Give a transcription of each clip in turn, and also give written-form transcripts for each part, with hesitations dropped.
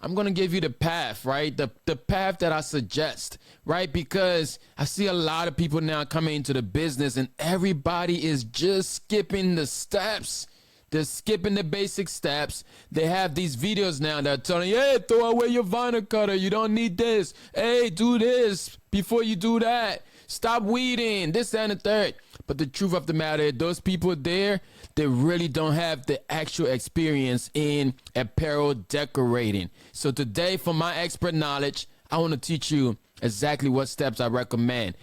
I'm going to give you the path, right? The path that I suggest, right? Because I see a lot of people now coming into the business and everybody is just skipping the steps. They're skipping the basic steps. They have these videos now that are telling you, hey, throw away your vinyl cutter. You don't need this. Hey, do this before you do that. Stop weeding, this and the third. But the truth of the matter is those people there, they really don't have the actual experience in apparel decorating. So today, from my expert knowledge, I want to teach you exactly what steps I recommend.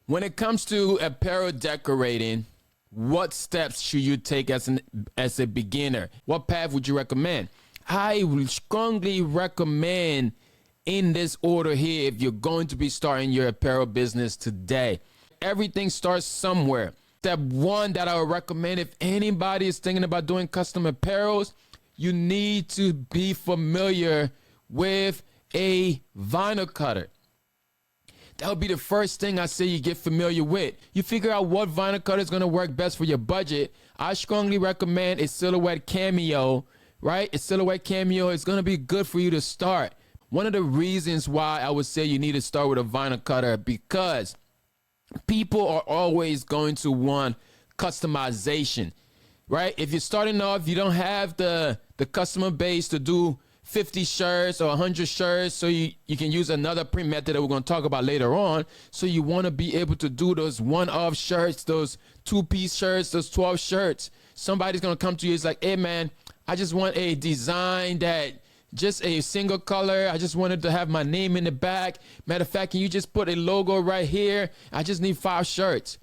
When it comes to apparel decorating, what steps should you take as a beginner? What path would you recommend? I would strongly recommend in this order here if you're going to be starting your apparel business today. Everything starts somewhere. Step one that I would recommend if anybody is thinking about doing custom apparels, you need to be familiar with a vinyl cutter. That would be the first thing I say you get familiar with. You figure out what vinyl cutter is going to work best for your budget. I strongly recommend a Silhouette Cameo, right? A Silhouette Cameo is going to be good for you to start. One of the reasons why I would say you need to start with a vinyl cutter, because people are always going to want customization, right? If you're starting off, you don't have the customer base to do 50 shirts or 100 shirts, so you can use another print method that we're going to talk about later on. So you want to be able to do those one-off shirts, those two-piece shirts, those 12 shirts. Somebody's going to come to you, it's like, hey man, I just want a design that just a single color. I just wanted to have my name in the back. Matter of fact, can you just put a logo right here? I just need 5 shirts.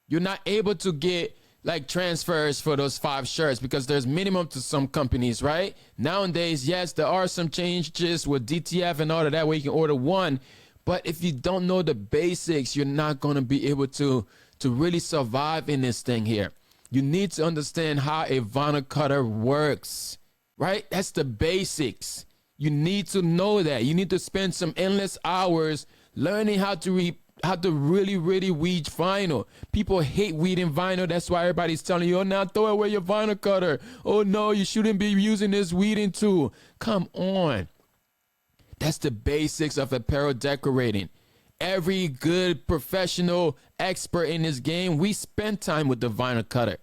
You're not able to get like transfers for those 5 shirts because there's minimum to some companies, right? Nowadays, yes, there are some changes with DTF and all of that where you can order one. But if you don't know the basics, you're not going to be able to really survive in this thing here. You need to understand how a vinyl cutter works. Right? That's the basics. You need to know that. You need to spend some endless hours learning how to really weed vinyl. People hate weeding vinyl. That's why everybody's telling you, oh, now throw away your vinyl cutter. Oh, no, you shouldn't be using this weeding tool. Come on. That's the basics of apparel decorating. Every good professional expert in this game, we spend time with the vinyl cutter.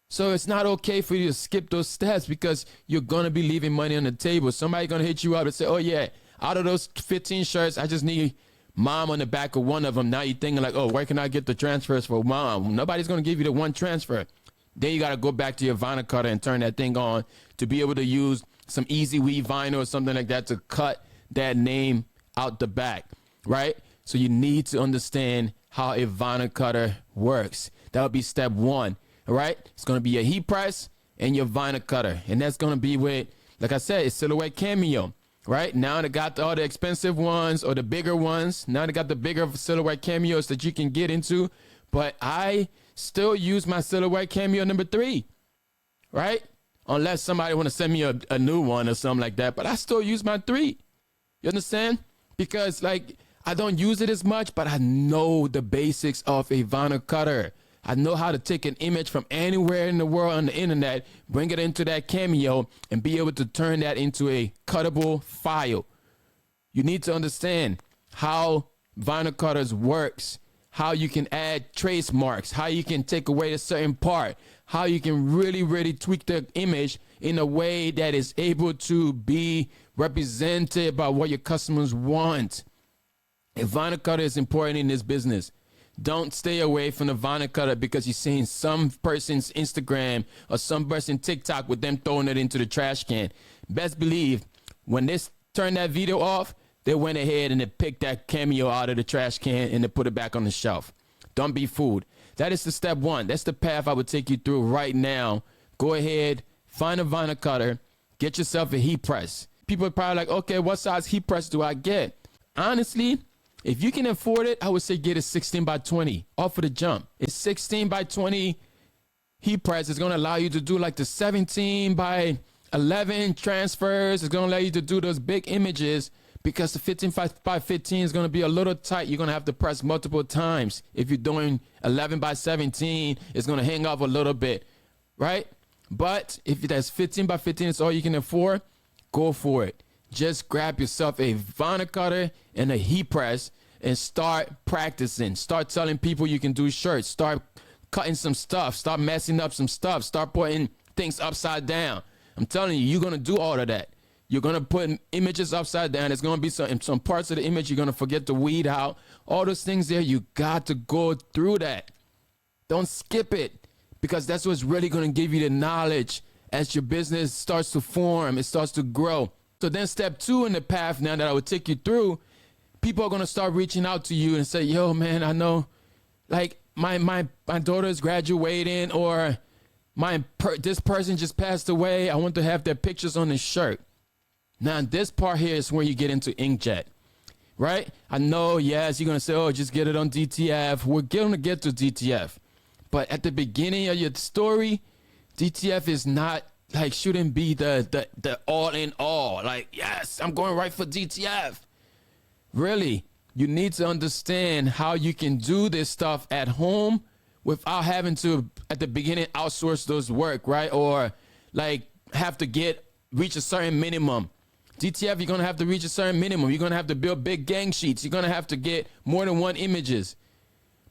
So it's not okay for you to skip those steps because you're going to be leaving money on the table. Somebody's going to hit you up and say, oh, yeah, out of those 15 shirts, I just need mom on the back of one of them. Now you're thinking like, oh, where can I get the transfers for mom? Nobody's going to give you the one transfer. Then you got to go back to your vinyl cutter and turn that thing on to be able to use some easy weave vinyl or something like that to cut that name out the back, right? So you need to understand how a vinyl cutter works. That would be step one. All right, it's going to be your heat press and your vinyl cutter. And that's going to be with, like I said, it's Silhouette Cameo, right? Now they got all the expensive ones or the bigger ones. Now they got the bigger Silhouette Cameos that you can get into. But I still use my Silhouette Cameo number 3, right? Unless somebody want to send me a new one or something like that. But I still use my 3. You understand? Because like I don't use it as much, but I know the basics of a vinyl cutter. I know how to take an image from anywhere in the world on the internet, bring it into that Cameo, and be able to turn that into a cuttable file. You need to understand how vinyl cutters works, how you can add trace marks, how you can take away a certain part, how you can really tweak the image in a way that is able to be represented by what your customers want. A vinyl cutter is important in this business. Don't stay away from the vinyl cutter because you're seeing some person's Instagram or some person TikTok with them throwing it into the trash can. Best believe when they turned that video off, they went ahead and they picked that Cameo out of the trash can and they put it back on the shelf. Don't be fooled. That is the step one. That's the path I would take you through right now. Go ahead, find a vinyl cutter, get yourself a heat press. People are probably like, okay, what size heat press do I get? Honestly, if you can afford it, I would say get a 16 by 20 off of the jump. A 16 by 20 heat press is going to allow you to do like the 17 by 11 transfers. It's going to allow you to do those big images because the 15 by 15 is going to be a little tight. You're going to have to press multiple times. If you're doing 11 by 17, it's going to hang off a little bit, right? But if that's 15 by 15 is all you can afford, go for it. just grab yourself a vinyl cutter and a heat press and start practicing. Start telling people you can do shirts. Start cutting some stuff. Start messing up some stuff. Start putting things upside down. I'm telling you, you're going to do all of that. You're going to put images upside down. There's going to be some parts of the image you're going to forget to weed out. All those things there, you got to go through that. Don't skip it, because that's what's really going to give you the knowledge as your business starts to form. It starts to grow. So then step 2 in the path now that I would take you through, people are going to start reaching out to you and say, yo, man, I know, like, my daughter is graduating, or this person just passed away. I want to have their pictures on the shirt. Now, this part here is where you get into inkjet, right? I know, yes, you're going to say, oh, just get it on DTF. We're going to get to DTF. But at the beginning of your story, DTF is not, like, shouldn't be the all in all. Like, yes, I'm going right for DTF. Really, you need to understand how you can do this stuff at home without having to, at the beginning, outsource those work, right? Or, like, have to reach a certain minimum. DTF, you're going to have to reach a certain minimum. You're going to have to build big gang sheets. You're going to have to get more than 1 images.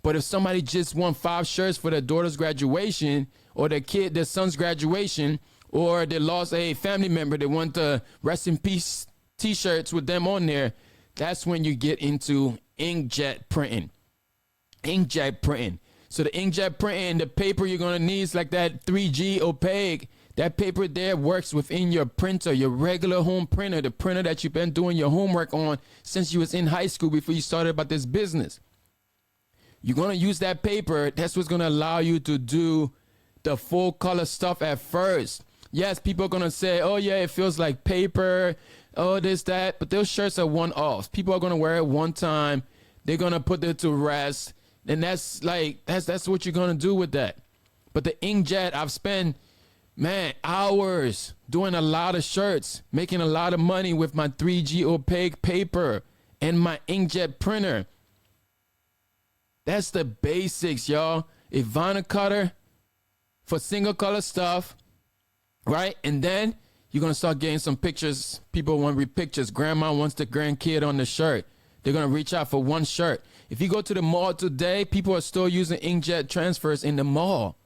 But if somebody just wants 5 shirts for their daughter's graduation, or their son's graduation, or they lost a family member, they want the rest in peace t-shirts with them on there, that's when you get into inkjet printing. Inkjet printing. So the inkjet printing, the paper you're going to need is like that 3G opaque. That paper there works within your printer, your regular home printer, the printer that you've been doing your homework on since you was in high school before you started about this business. You're going to use that paper. That's what's going to allow you to do the full color stuff at first. Yes, people are going to say, oh, yeah, it feels like paper, oh, this, that. But those shirts are one-offs. People are going to wear it one time. They're going to put it to rest. And that's what you're going to do with that. But the inkjet, I've spent, hours doing a lot of shirts, making a lot of money with my 3G opaque paper and my inkjet printer. That's the basics, y'all. A vinyl cutter for single color stuff, right? And then you're going to start getting some pictures. People want to read pictures. Grandma wants the grandkid on the shirt. They're going to reach out for one shirt. If you go to the mall today, people are still using inkjet transfers in the mall.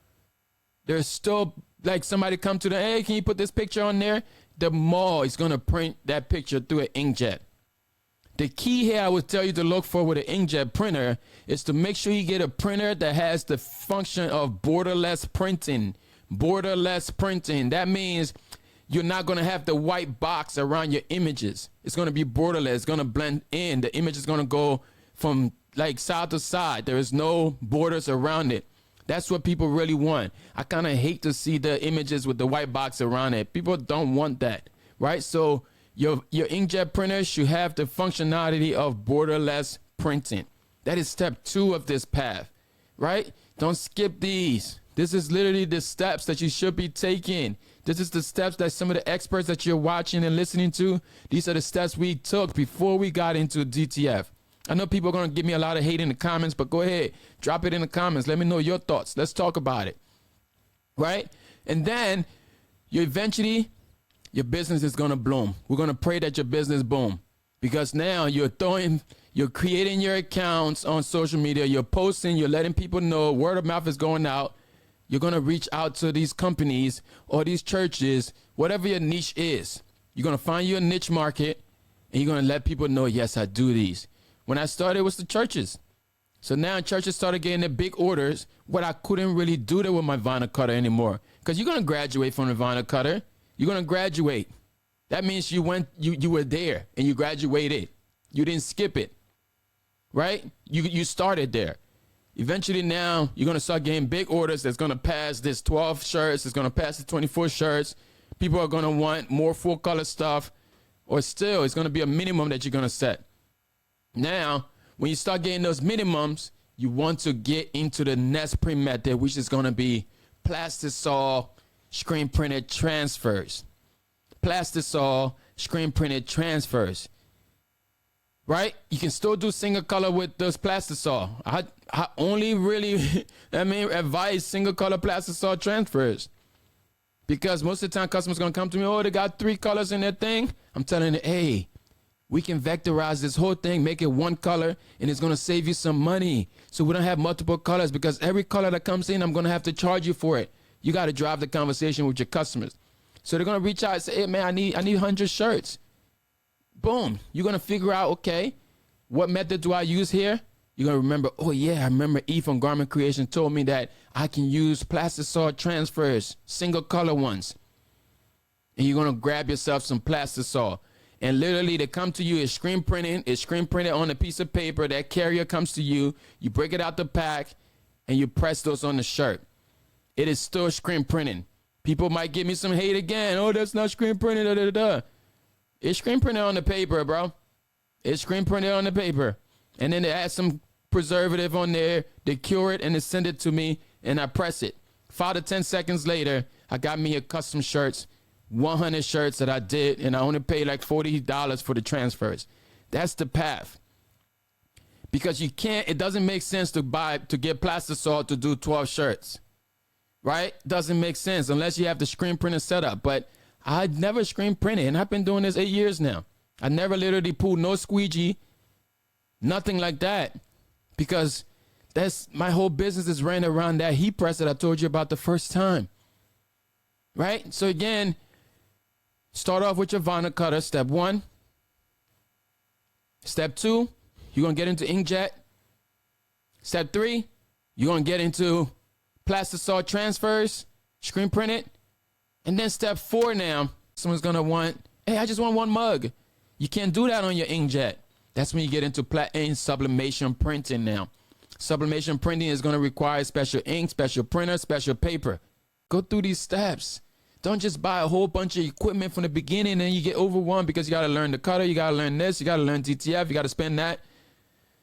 There's still, like, somebody come to hey, can you put this picture on there? The mall is going to print that picture through an inkjet. The key here I would tell you to look for with an inkjet printer is to make sure you get a printer that has the function of borderless printing. Borderless printing. That means you're not going to have the white box around your images. It's going to be borderless. It's going to blend in. The image is going to go from, like, side to side. There is no borders around it. That's what people really want. I kind of hate to see the images with the white box around it. People don't want that, right? So your inkjet printer should have the functionality of borderless printing. That is step 2 of this path, right? Don't skip these. This is literally the steps that you should be taking. This is the steps that some of the experts that you're watching and listening to, these are the steps we took before we got into DTF. I know people are going to give me a lot of hate in the comments, but go ahead, drop it in the comments. Let me know your thoughts. Let's talk about it, right? And then eventually your business is going to bloom. We're going to pray that your business boom, because now you're creating your accounts on social media. You're posting, you're letting people know, word of mouth is going out. You're going to reach out to these companies or these churches, whatever your niche is. You're going to find your niche market, and you're going to let people know, yes, I do these. When I started, it was the churches. So now churches started getting the big orders, but I couldn't really do that with my vinyl cutter anymore, because you're going to graduate from the vinyl cutter. You're going to graduate. That means you were there and you graduated. You didn't skip it, right? You started there. Eventually now you're going to start getting big orders that's going to pass this 12 shirts. It's going to pass the 24 shirts. People are going to want more full color stuff, or still it's going to be a minimum that you're going to set. Now, when you start getting those minimums, you want to get into the next print method, which is going to be plastisol screen printed transfers. Plastisol screen printed transfers. Right? You can still do single color with those plastisol. I only really advise single color plastisol transfers. Because most of the time customers going to come to me, oh, they got 3 colors in their thing. I'm telling them, hey, we can vectorize this whole thing, make it one color, and it's going to save you some money. So we don't have multiple colors, because every color that comes in, I'm going to have to charge you for it. You got to drive the conversation with your customers. So they're going to reach out and say, hey, man, I need 100 shirts. Boom. You're going to figure out, okay, what method do I use here? You're going to remember, oh, yeah, I remember E from Garment Creation told me that I can use plastisol transfers, single color ones. And you're going to grab yourself some plastisol. And literally, they come to you, it's screen printing, it's screen printed on a piece of paper. That carrier comes to you, you break it out the pack, and you press those on the shirt. It is still screen printing. People might give me some hate again. Oh, that's not screen printed, da, da, da. It's screen printed on the paper, bro. It's screen printed on the paper. And then they add some preservative on there, they cure it, and they send it to me, and I press it. 5 to 10 seconds later, I got me a custom shirts, 100 shirts that I did, and I only paid like $40 for the transfers. That's the path. Because you can't, it doesn't make sense to get plastisol to do 12 shirts, right? Doesn't make sense unless you have the screen printer set up. But I never screen printed, and I've been doing this 8 years now. I never literally pulled no squeegee, nothing like that, because that's my whole business is ran around that heat press that I told you about the first time, right? So again, start off with your vinyl cutter, step 1. Step 2, you're going to get into inkjet. Step 3, you're going to get into plastisol transfers, screen print it. And then step 4 now, someone's going to want, hey, I just want 1 mug. You can't do that on your inkjet. That's when you get into ink sublimation printing now. Sublimation printing is going to require special ink, special printer, special paper. Go through these steps. Don't just buy a whole bunch of equipment from the beginning and you get overwhelmed because you got to learn the cutter, you got to learn this, you got to learn DTF, you got to spend that.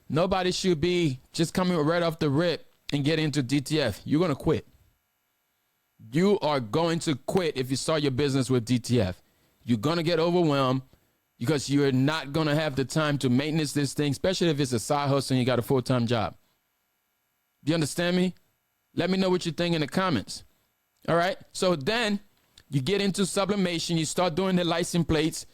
Nobody should be just coming right off the rip and get into DTF. You're going to quit. You are going to quit if you start your business with DTF. You're going to get overwhelmed because you're not going to have the time to maintenance this thing, especially if it's a side hustle and you got a full-time job. Do you understand me? Let me know what you think in the comments. All right. So then you get into sublimation. You start doing the license plates.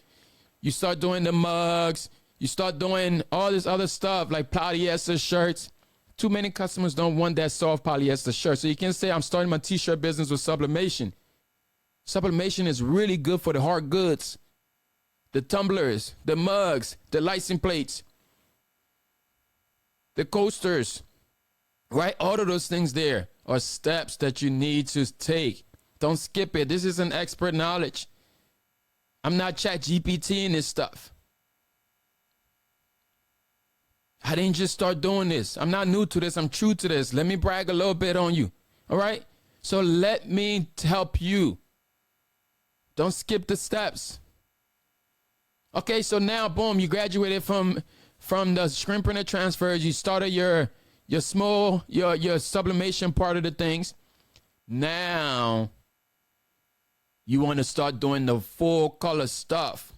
You start doing the mugs. You start doing all this other stuff like polyester shirts. Too many customers don't want that soft polyester shirt. So you can say, I'm starting my t-shirt business with sublimation. Sublimation is really good for the hard goods, the tumblers, the mugs, the license plates, the coasters, right? All of those things there are steps that you need to take. Don't skip it. This isn't expert knowledge. I'm not ChatGPT in this stuff. I didn't just start doing this. I'm not new to this. I'm true to this. Let me brag a little bit on you. All right? So let me help you. Don't skip the steps. Okay, so now, boom, you graduated from the screen printer transfers. You started your sublimation part of the things. Now you want to start doing the full color stuff,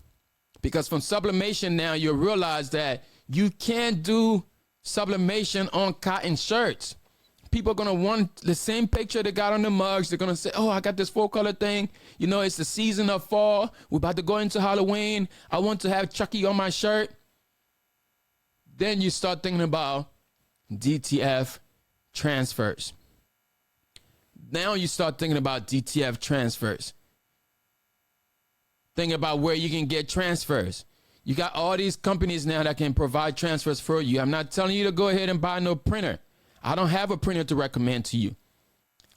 because from sublimation now you realize that you can't do sublimation on cotton shirts. People are going to want the same picture they got on the mugs. They're going to say, oh, I got this full color thing. You know, it's the season of fall. We're about to go into Halloween. I want to have Chucky on my shirt. Then you start thinking about DTF transfers. Now you start thinking about DTF transfers. Think about where you can get transfers. You got all these companies now that can provide transfers for you. I'm not telling you to go ahead and buy no printer. I don't have a printer to recommend to you.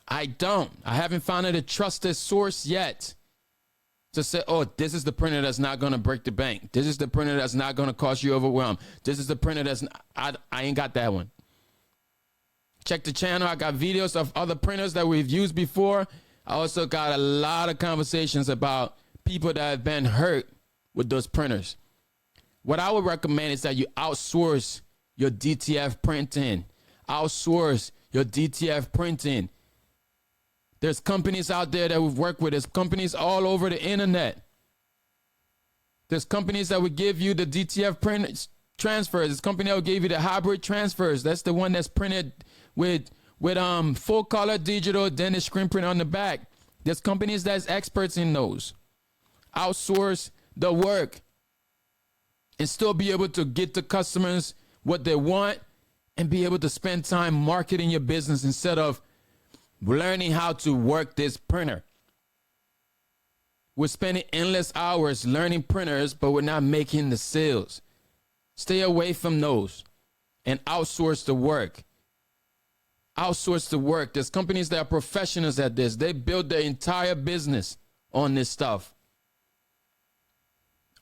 I don't. I haven't found a trusted source yet to say, oh, this is the printer that's not going to break the bank. This is the printer that's not going to cause you overwhelm. This is the printer that's I ain't got that one. Check the channel. I got videos of other printers that we've used before. I also got a lot of conversations about people that have been hurt with those printers. What I would recommend is that you outsource your DTF printing. Outsource your DTF printing. There's companies out there that we've worked with. There's companies all over the internet. There's companies that would give you the DTF print transfers. There's a company that will give you the hybrid transfers. That's the one that's printed with full color digital, then the screen print on the back. There's companies that's experts in those. Outsource the work and still be able to get the customers what they want and be able to spend time marketing your business instead of learning how to work this printer. We're spending endless hours learning printers, but we're not making the sales. Stay away from those and outsource the work. Outsource the work. There's companies that are professionals at this. They build their entire business on this stuff.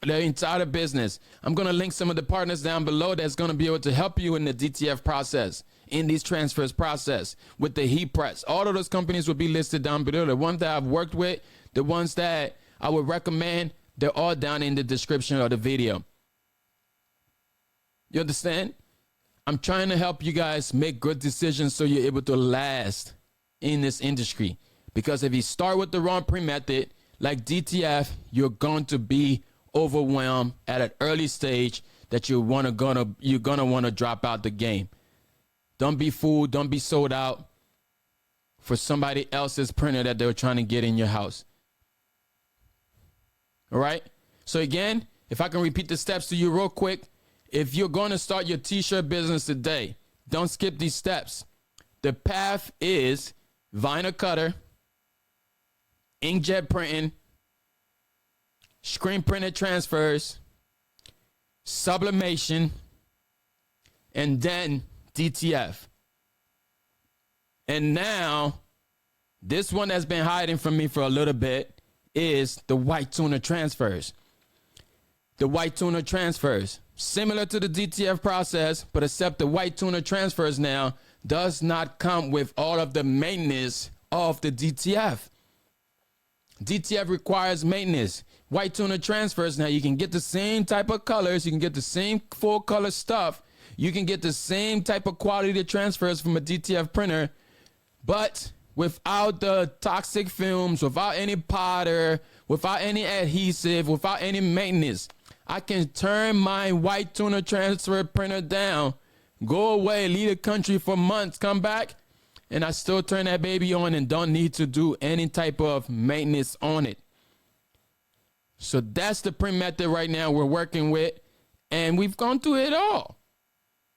Their entire business. I'm going to link some of the partners down below that's going to be able to help you in the DTF process, in these transfers process, with the heat press. All of those companies will be listed down below. The ones that I've worked with, the ones that I would recommend, they're all down in the description of the video. You understand? I'm trying to help you guys make good decisions so you're able to last in this industry. Because if you start with the wrong print method, like DTF, you're going to be overwhelmed at an early stage that you're gonna want to drop out the game. Don't be fooled. Don't be sold out for somebody else's printer that they're trying to get in your house. All right. So again, if I can repeat the steps to you real quick. If you're going to start your t-shirt business today, don't skip these steps. The path is vinyl cutter, inkjet printing, screen printed transfers, sublimation, and then DTF. And now, this one that's been hiding from me for a little bit is the white tuner transfers. The white tuner transfers. Similar to the DTF process, but except the white tuner transfers now does not come with all of the maintenance of the DTF. DTF requires maintenance. White tuner transfers, now you can get the same type of colors, you can get the same full color stuff, you can get the same type of quality transfers from a DTF printer, but without the toxic films, without any powder, without any adhesive, without any maintenance. I can turn my white tuner transfer printer down, go away, leave the country for months, come back, and I still turn that baby on and don't need to do any type of maintenance on it. So that's the print method right now we're working with, and we've gone through it all.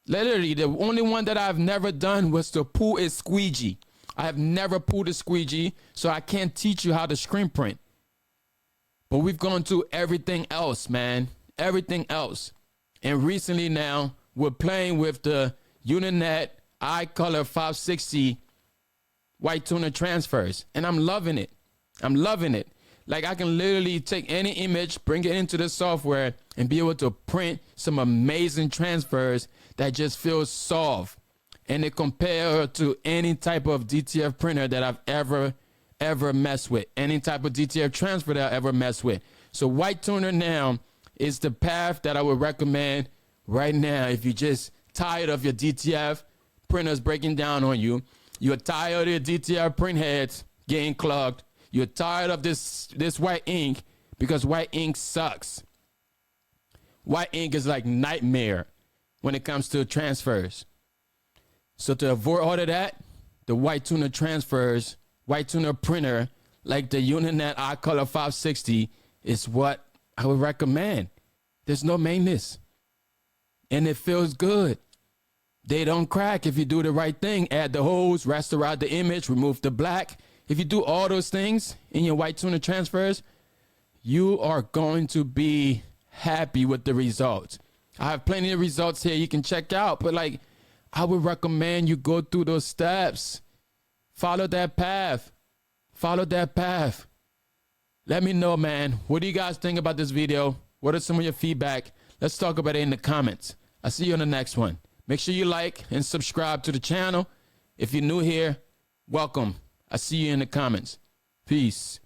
Literally, the only one that I've never done was to pull a squeegee. I have never pulled a squeegee, so I can't teach you how to screen print. But we've gone through everything else, man. Everything else. And recently now, we're playing with the Uninet iColor 560 white tuner transfers. And I'm loving it. I'm loving it. Like, I can literally take any image, bring it into the software, and be able to print some amazing transfers that just feel soft. And it compare to any type of DTF printer that I've ever messed with. Any type of DTF transfer that I ever messed with. So white tuner now is the path that I would recommend right now. If you're just tired of your DTF printers breaking down on you, you're tired of your DTF print heads getting clogged, you're tired of this white ink, because white ink sucks. White ink is like nightmare when it comes to transfers. So to avoid all of that, the white tuner transfers, white tuner printer like the Uninet iColor 560 is what I would recommend. There's no maintenance, and it feels good. They don't crack if you do the right thing. Add the hose, raster out the image, remove the black. If you do all those things in your white tuner transfers, you are going to be happy with the results. I have plenty of results here you can check out, but like, I would recommend you go through those steps. Follow that path. Follow that path. Let me know, man. What do you guys think about this video? What are some of your feedback? Let's talk about it in the comments. I'll see you on the next one. Make sure you like and subscribe to the channel. If you're new here, welcome. I'll see you in the comments. Peace.